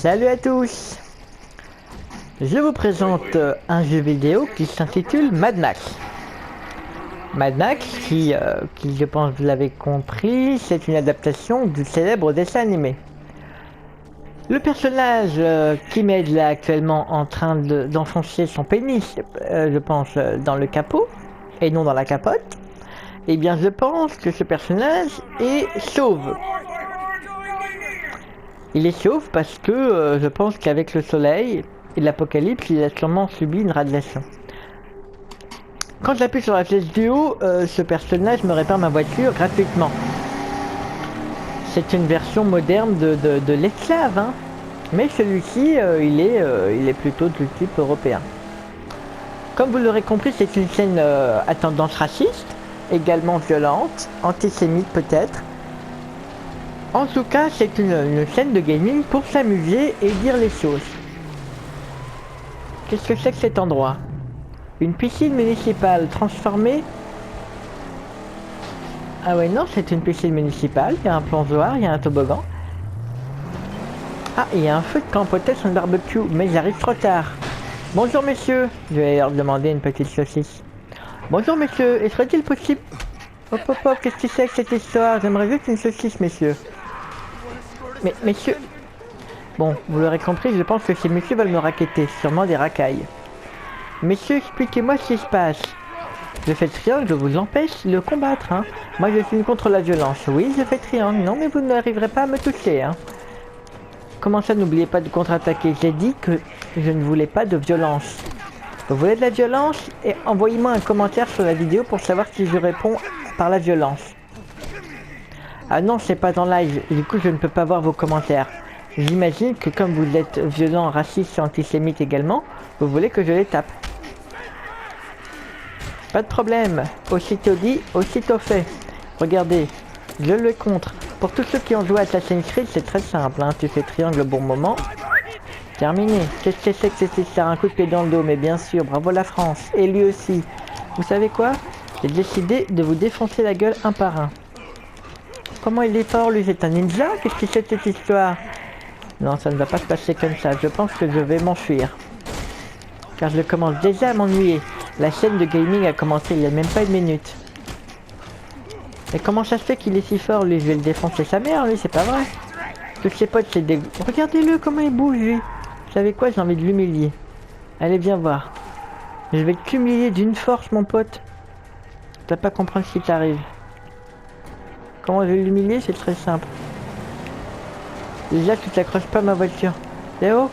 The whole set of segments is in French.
Salut à tous. Je vous présente un jeu vidéo qui s'intitule Mad Max. Mad Max, qui je pense vous l'avez compris, c'est une adaptation du célèbre dessin animé. Le personnage qui m'aide là actuellement en train d'enfoncer son pénis, je pense, dans le capot, et non dans la capote, eh bien je pense que ce personnage est chauve. Il est chauve parce que je pense qu'avec le soleil et l'apocalypse, il a sûrement subi une radiation. Quand j'appuie sur la flèche du haut, ce personnage me répare ma voiture gratuitement. C'est une version moderne de l'esclave, hein. Mais celui-ci, il est plutôt du type européen. Comme vous l'aurez compris, c'est une scène à tendance raciste, également violente, antisémite peut-être. En tout cas, c'est une scène de gaming pour s'amuser et dire les choses. Qu'est-ce que c'est que cet endroit? Une piscine municipale transformée. Ah ouais, non, c'est une piscine municipale. Il y a un plongeoir, il y a un toboggan. Ah, il y a un feu de camp, peut-être un barbecue, mais j'arrive trop tard. Bonjour messieurs, je vais leur demander une petite saucisse. Bonjour messieurs, serait-il possible... Hop hop hop, qu'est-ce que c'est que cette histoire? J'aimerais juste une saucisse messieurs. Mais messieurs... Bon, vous l'aurez compris, je pense que ces messieurs veulent me racketter, sûrement des racailles. Messieurs, expliquez-moi ce qui se passe. Je fais triangle, je vous empêche de le combattre, hein. Moi je suis contre la violence. Oui, je fais triangle. Non, mais vous n'arriverez pas à me toucher, hein. Comment ça, n'oubliez pas de contre-attaquer? J'ai dit que je ne voulais pas de violence. Vous voulez de la violence? Et envoyez-moi un commentaire sur la vidéo pour savoir si je réponds par la violence. Ah non, c'est pas dans live, du coup je ne peux pas voir vos commentaires. J'imagine que comme vous êtes violent, raciste et antisémite également, vous voulez que je les tape. Pas de problème, aussitôt dit, aussitôt fait. Regardez, je le contre. Pour tous ceux qui ont joué à Assassin's Creed, c'est très simple, hein. Tu fais triangle au bon moment. Terminé. Qu'est-ce que c'est que cette histoire? Un coup de pied dans le dos, mais bien sûr, bravo la France. Et lui aussi. Vous savez quoi? J'ai décidé de vous défoncer la gueule un par un. Comment il est fort, lui? C'est un ninja? Qu'est-ce que c'est cette histoire? Non, ça ne va pas se passer comme ça. Je pense que je vais m'enfuir. Car je commence déjà à m'ennuyer. La chaîne de gaming a commencé il n'y a même pas une minute. Mais comment ça se fait qu'il est si fort, lui? Je vais le défoncer sa mère, lui, c'est pas vrai. Tous ses potes, c'est des... Regardez-le, comment il bouge, lui. Vous savez quoi? J'ai envie de l'humilier. Allez, viens voir. Je vais t'humilier d'une force, mon pote. Tu vas pas comprendre ce qui t'arrive. Comment je vais l'humilier? C'est très simple. Déjà, tu t'accroches pas à ma voiture. Léo?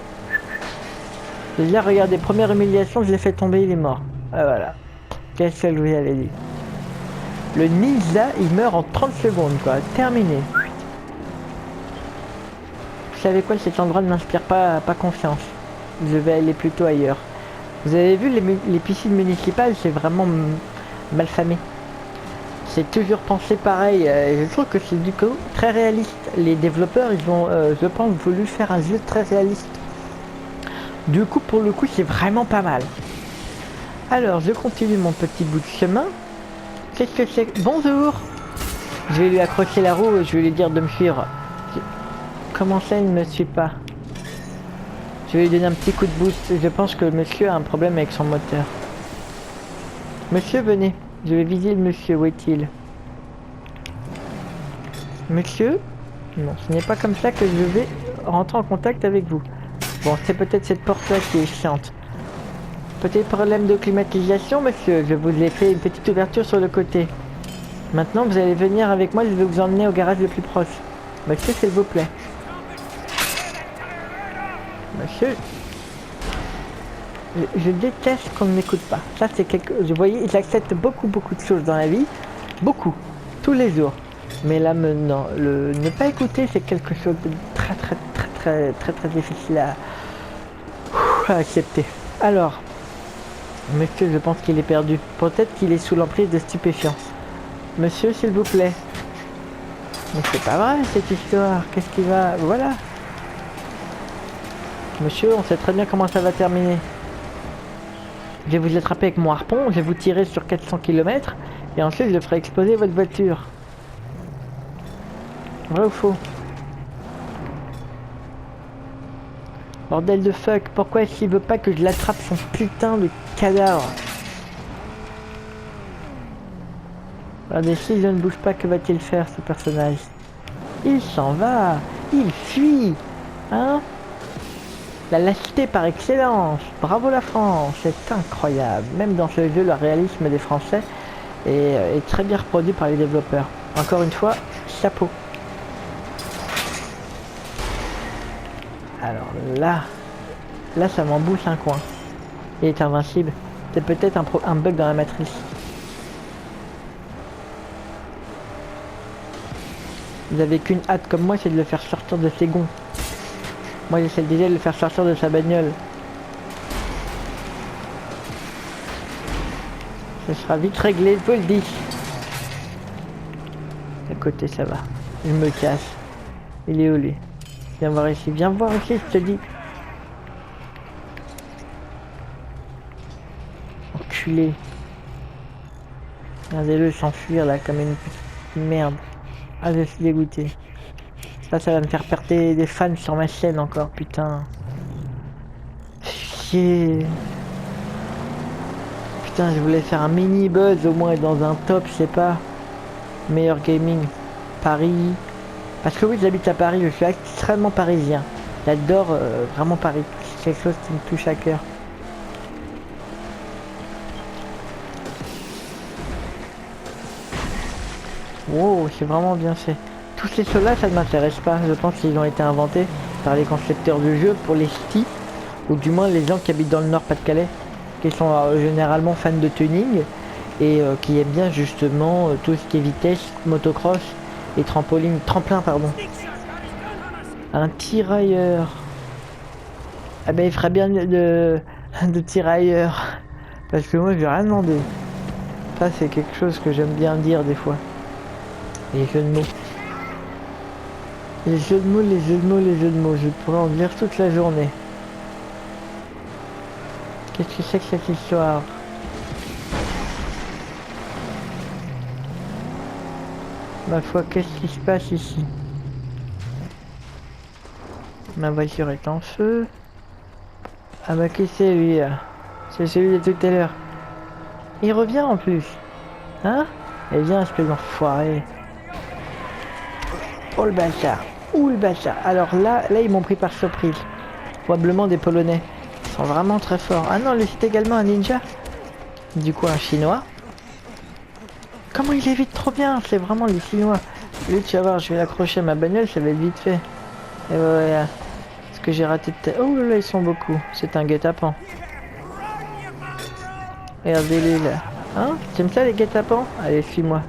Déjà, regardez, première humiliation, je l'ai fait tomber, il est mort. Ah, voilà. Qu'est-ce que je vous avais dit? Le ninja, il meurt en 30 secondes, quoi. Terminé. Vous savez quoi, cet endroit ne m'inspire pas confiance. Je vais aller plutôt ailleurs. Vous avez vu, les piscines municipales, c'est vraiment mal famé. C'est toujours pensé pareil. Je trouve que c'est du coup très réaliste. Les développeurs, ils ont, je pense, voulu faire un jeu très réaliste. Du coup, pour le coup, c'est vraiment pas mal. Alors, je continue mon petit bout de chemin. Qu'est-ce que c'est? Bonjour! Je vais lui accrocher la roue et je vais lui dire de me suivre. Comment ça, il ne me suit pas? Je vais lui donner un petit coup de boost. Je pense que le monsieur a un problème avec son moteur. Monsieur, venez. Je vais viser le monsieur. Où est-il? Monsieur? Non, ce n'est pas comme ça que je vais rentrer en contact avec vous. Bon, c'est peut-être cette porte-là qui est chiante. Peut-être problème de climatisation, monsieur. Je vous ai fait une petite ouverture sur le côté. Maintenant, vous allez venir avec moi. Je vais vous emmener au garage le plus proche. Monsieur, s'il vous plaît. Monsieur, je déteste qu'on ne m'écoute pas. Ça, c'est quelque... Vous voyez, j'accepte beaucoup de choses dans la vie. Beaucoup. Tous les jours. Mais là, maintenant, ne pas écouter, c'est quelque chose de très difficile à accepter. Alors, monsieur, je pense qu'il est perdu. Peut-être qu'il est sous l'emprise de stupéfiants. Monsieur, s'il vous plaît. Mais c'est pas vrai, cette histoire. Qu'est-ce qui va... Voilà. Monsieur, on sait très bien comment ça va terminer. Je vais vous attraper avec mon harpon, je vais vous tirer sur 400 km et ensuite je ferai exploser votre voiture. Vrai ou faux? Bordel de fuck, pourquoi est-ce qu'il veut pas que je l'attrape son putain de cadavre? Regardez, si je ne bouge pas, que va-t-il faire ce personnage? Il s'en va, il fuit, hein? La lâcheté par excellence, bravo la France, c'est incroyable. Même dans ce jeu, le réalisme des Français est très bien reproduit par les développeurs. Encore une fois, chapeau. Alors là ça m'embouche un coin. Il est invincible. C'est peut-être un bug dans la matrice. Vous avez qu'une hâte comme moi, c'est de le faire sortir de ses gonds. Moi j'essaie déjà de le faire sortir de sa bagnole. Ce sera vite réglé, je vous le dis. À côté ça va. Je me casse. Il est où lui? Viens voir ici, je te dis. Enculé. Regardez-le s'enfuir là comme une petite merde. Ah, je suis dégoûté. Ça va me faire perdre des fans sur ma chaîne encore, putain. Chier. Putain, je voulais faire un mini buzz au moins dans un top, je sais pas. Meilleur gaming. Paris. Parce que oui, j'habite à Paris, je suis extrêmement parisien. J'adore vraiment Paris. C'est quelque chose qui me touche à cœur. Wow, c'est vraiment bien fait. Tous ces choses-là, ça ne m'intéresse pas. Je pense qu'ils ont été inventés par les concepteurs du jeu pour les ch'tis, ou du moins les gens qui habitent dans le Nord-Pas-de-Calais, qui sont généralement fans de tuning et qui aiment bien justement tout ce qui est vitesse, motocross et tremplin pardon. Un tirailleur. Ah ben il ferait bien de tirailleur. Parce que moi je vais rien demander. Ça c'est quelque chose que j'aime bien dire des fois. Les jeux de mots. Les jeux de mots, les jeux de mots, les jeux de mots. Je pourrais en dire toute la journée. Qu'est-ce que c'est que cette histoire? Ma foi, qu'est-ce qui se passe ici? Ma voiture est en feu. Ah bah qui c'est lui là? C'est celui de tout à l'heure. Il revient en plus. Hein? Eh bien, espèce d'enfoiré. Oh le bâtard. Ouh le bâtard. Alors là ils m'ont pris par surprise. Probablement des Polonais. Ils sont vraiment très forts. Ah non, lui c'est également un ninja. Du coup un chinois. Comment il évite trop bien? C'est vraiment les chinois. Lui tu vas voir, je vais l'accrocher à ma bagnole, ça va être vite fait. Et voilà. Ce que j'ai raté de tête. Oh là ils sont beaucoup. C'est un guet-apens. Regardez-les là. Hein? T'aimes ça les guet-apens? Allez, suis-moi.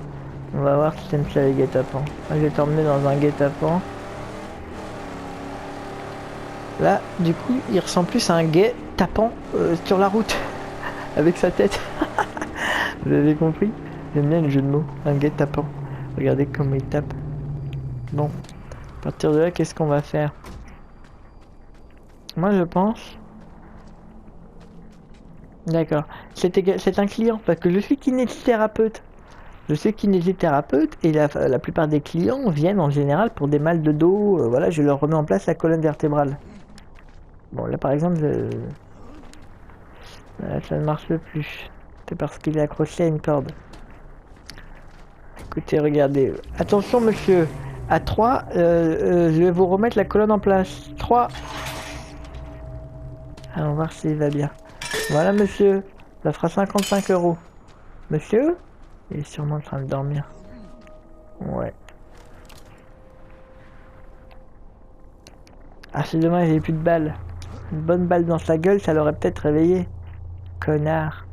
On va voir si t'aimes ça les guet-apens. Je vais t'emmener dans un guet-apens. Là, du coup, il ressemble plus à un guet-apens sur la route. Avec sa tête. Vous avez compris? J'aime bien le jeu de mots. Un guet-apens. Regardez comment il tape. Bon. À partir de là, qu'est-ce qu'on va faire? Moi, je pense... D'accord. C'est un client, parce que je suis kinésithérapeute. Je suis kinésithérapeute et la plupart des clients viennent en général pour des mal de dos. Voilà, je leur remets en place la colonne vertébrale. Bon, là par exemple, là, ça ne marche plus. C'est parce qu'il est accroché à une corde. Écoutez, regardez. Attention monsieur, à 3, je vais vous remettre la colonne en place. 3. Allons voir s'il va bien. Voilà monsieur, ça fera 55 €. Monsieur? Il est sûrement en train de dormir. Ouais. Ah c'est dommage, j'ai plus de balles. Une bonne balle dans sa gueule, ça l'aurait peut-être réveillé. Connard.